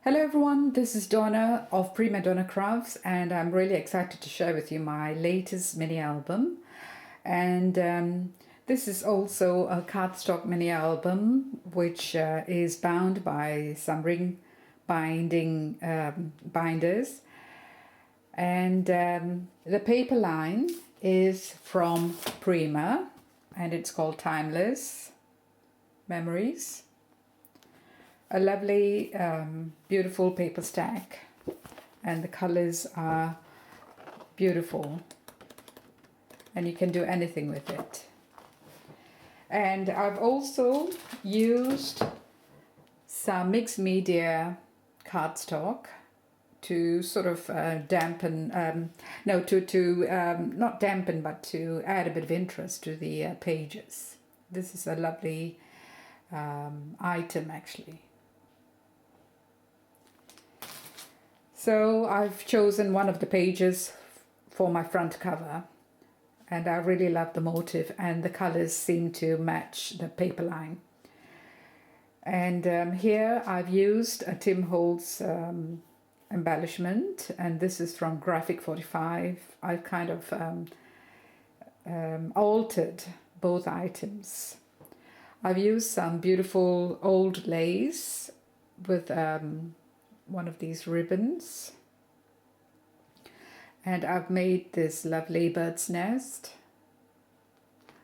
Hello everyone, this is Donna of Prima Crafts, and I'm really excited to share with you my latest mini album. And this is also a cardstock mini album which is bound by some ring binding binders. And the paper line is from Prima and it's called Timeless Memories. A lovely, beautiful paper stack, and the colors are beautiful, and you can do anything with it. And I've also used some mixed media cardstock to sort of dampen, not dampen, but to add a bit of interest to the pages. This is a lovely item actually. So I've chosen one of the pages for my front cover, and I really love the motif, and the colors seem to match the paper line. And here I've used a Tim Holtz embellishment, and this is from Graphic 45. I've kind of altered both items. I've used some beautiful old lace with one of these ribbons, and I've made this lovely bird's nest.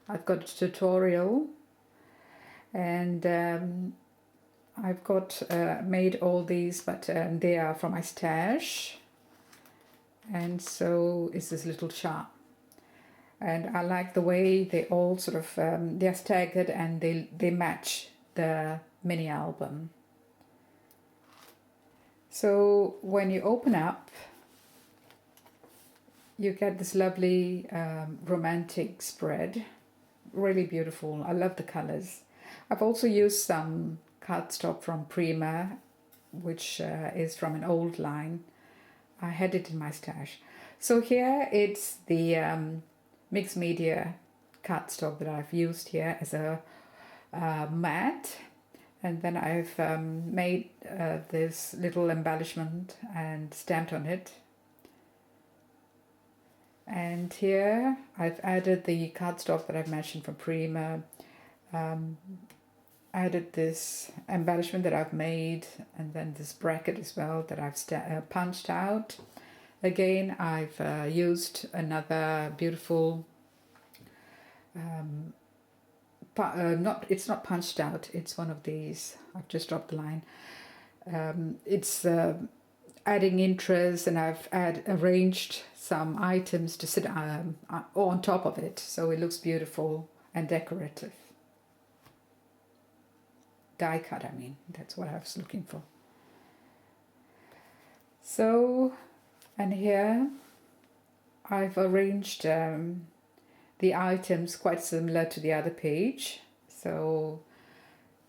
I've got a tutorial, and I've got made all these, but they are from my stash, and so is this little charm. And I like the way they all sort of they're staggered, and they match the mini album. So when you open up, you get this lovely romantic spread, really beautiful. I love the colors. I've also used some cardstock from Prima, which is from an old line. I had it in my stash. So here it's the mixed media cardstock that I've used here as a mat. And then I've made this little embellishment and stamped on it. And here I've added the cardstock that I've mentioned from Prima. Added this embellishment that I've made, and then this bracket as well that I've punched out. Again, I've used another beautiful it's not punched out, it's one of these. I've just dropped the line. It's adding interest, and I've arranged some items to sit on top of it, so it looks beautiful and decorative. Die cut, I mean, that's what I was looking for. So, and here I've arranged the items quite similar to the other page. So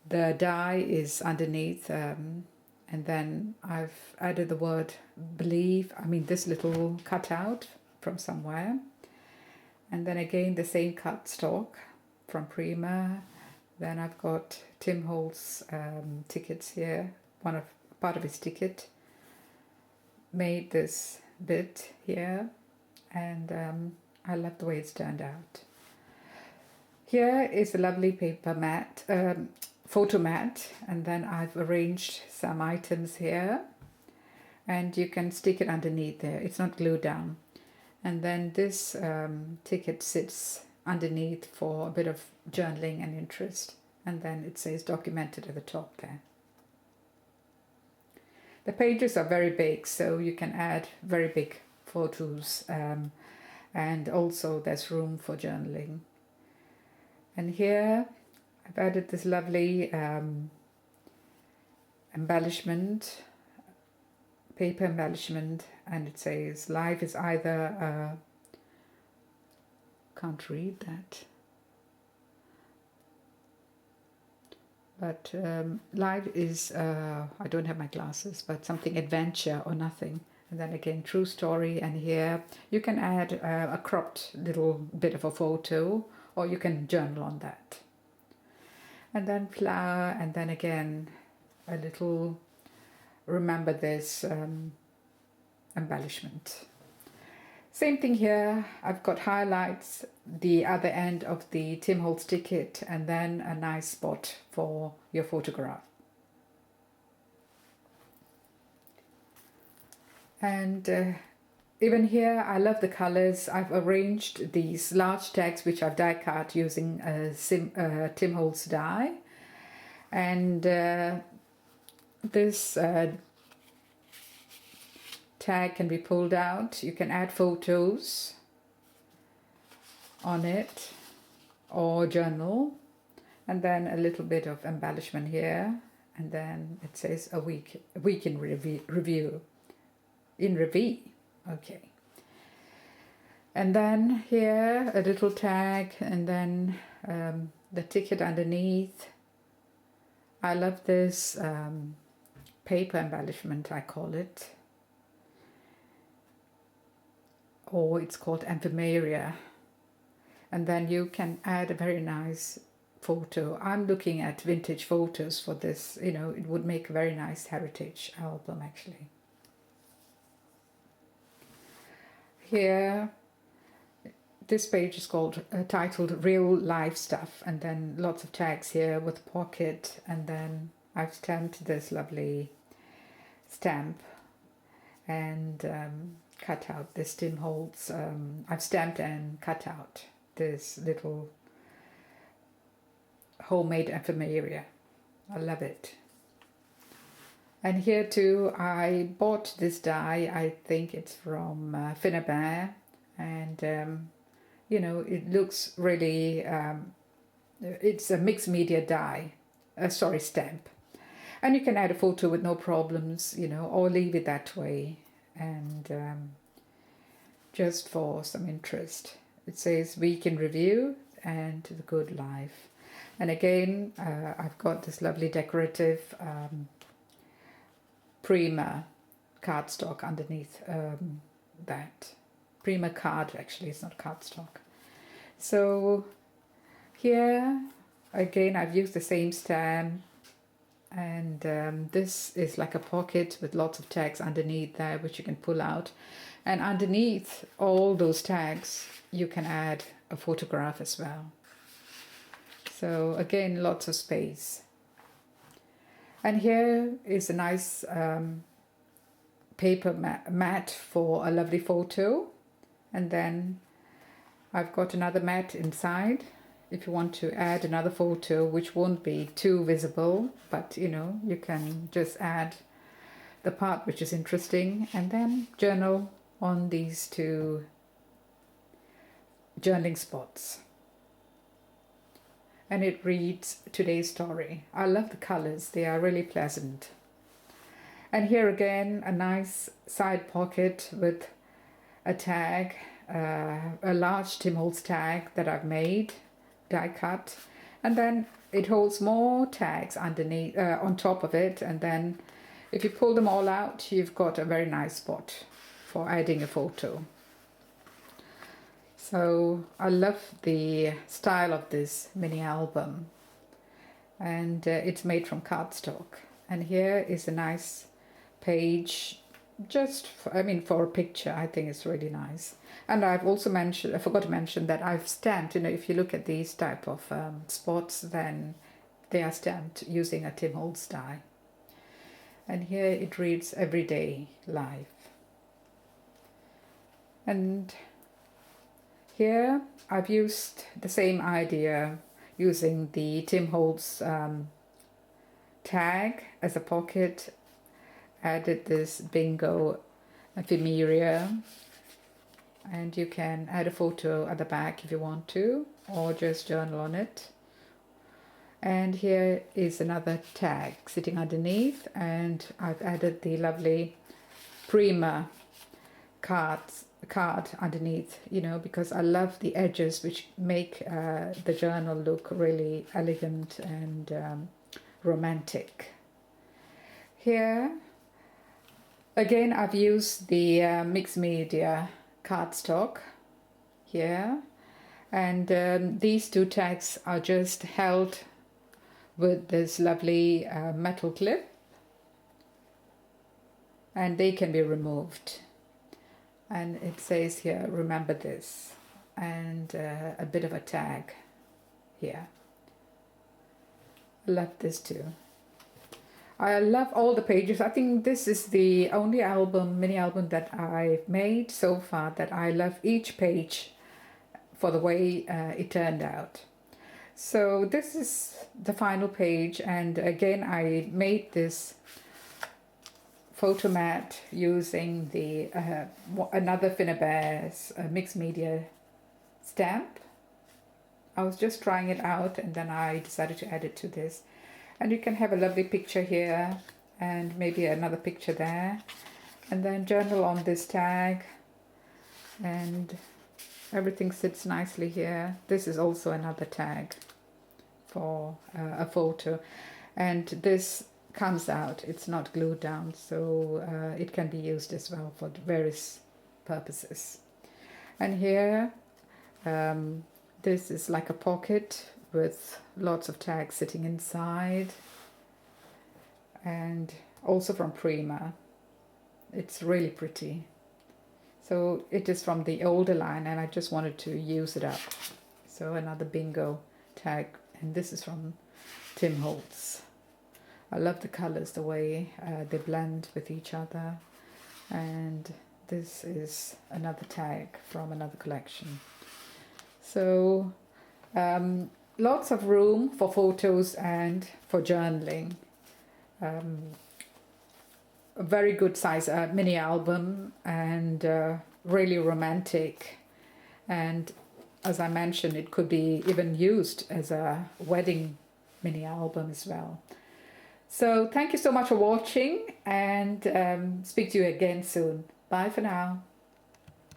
the die is underneath, and then I've added the word believe, this little cutout from somewhere. And then again the same cardstock from Prima. Then I've got Tim Holtz tickets here, part of his ticket. Made this bit here, and I love the way it's turned out. Here is a lovely paper mat, photo mat, and then I've arranged some items here, and you can stick it underneath there. It's not glued down. And then this ticket sits underneath for a bit of journaling and interest, and then it says documented at the top there. The pages are very big, so you can add very big photos, and also there's room for journaling. And here I've added this lovely embellishment, paper embellishment, and it says life is either can't read that, but life is I don't have my glasses, but something adventure or nothing. And then again, true story. And here you can add a cropped little bit of a photo, or you can journal on that. And then flower, and then again a little remember this embellishment. Same thing here, I've got highlights, the other end of the Tim Holtz ticket, and then a nice spot for your photograph. And even here, I love the colors. I've arranged these large tags which I've die cut using Tim Holtz die. And this tag can be pulled out. You can add photos on it or journal, and then a little bit of embellishment here, and then it says a week in review. In review, okay. And then here a little tag, and then the ticket underneath. I love this paper embellishment, I call it, or it's called ephemeria. And then you can add a very nice photo. I'm looking at vintage photos for this, you know, it would make a very nice heritage album actually. Here, this page is called titled Real Life Stuff, and then lots of tags here with pocket, and then I've stamped this lovely stamp and cut out this Tim Holtz. I've stamped and cut out this little homemade ephemeria. I love it. And here too, I bought this die. I think it's from Finnabair, and you know, it looks really. It's a mixed media die, stamp, and you can add a photo with no problems, you know, or leave it that way, and just for some interest. It says Week in Review and The Good Life. And again, I've got this lovely decorative Prima cardstock underneath that. Prima card, actually, it's not cardstock. So here, again, I've used the same stamp. And this is like a pocket with lots of tags underneath there, which you can pull out. And underneath all those tags, you can add a photograph as well. So again, lots of space. And here is a nice paper mat for a lovely photo. And then I've got another mat inside if you want to add another photo which won't be too visible, but you know, you can just add the part which is interesting, and then journal on these two journaling spots. And it reads Today's Story. I love the colors, they are really pleasant. And here again, a nice side pocket with a tag, a large Tim Holtz tag that I've made, die cut, and then it holds more tags underneath, on top of it, and then if you pull them all out, you've got a very nice spot for adding a photo. So I love the style of this mini album, and it's made from cardstock. And here is a nice page, just for a picture. I think it's really nice. And I've also mentioned, I forgot to mention that I've stamped, you know, if you look at these type of spots, then they are stamped using a Tim Holtz die. And here it reads Everyday Life. And here I've used the same idea using the Tim Holtz tag as a pocket, added this bingo ephemeria, and you can add a photo at the back if you want to, or just journal on it. And here is another tag sitting underneath, and I've added the lovely Prima card underneath, you know, because I love the edges which make the journal look really elegant and romantic. Here again, I've used the mixed media cardstock here, and these two tags are just held with this lovely metal clip. and they can be removed. And it says here, remember this, and a bit of a tag here. I love this too. I love all the pages. I think this is the only mini album that I've made so far that I love each page for the way it turned out. So this is the final page, and again I made this photo mat using the another Finnabair's mixed media stamp. I was just trying it out, and then I decided to add it to this. And you can have a lovely picture here and maybe another picture there, and then journal on this tag, and everything sits nicely here. This is also another tag for a photo, and this comes out, it's not glued down, so it can be used as well for various purposes. And here this is like a pocket with lots of tags sitting inside, and also from Prima. It's really pretty. So it is from the older line, and I just wanted to use it up. So another bingo tag, and this is from Tim Holtz. I love the colors, the way they blend with each other. And this is another tag from another collection. So lots of room for photos and for journaling. A very good size mini album, and really romantic. And as I mentioned, it could be even used as a wedding mini album as well. So thank you so much for watching, and speak to you again soon. Bye for now.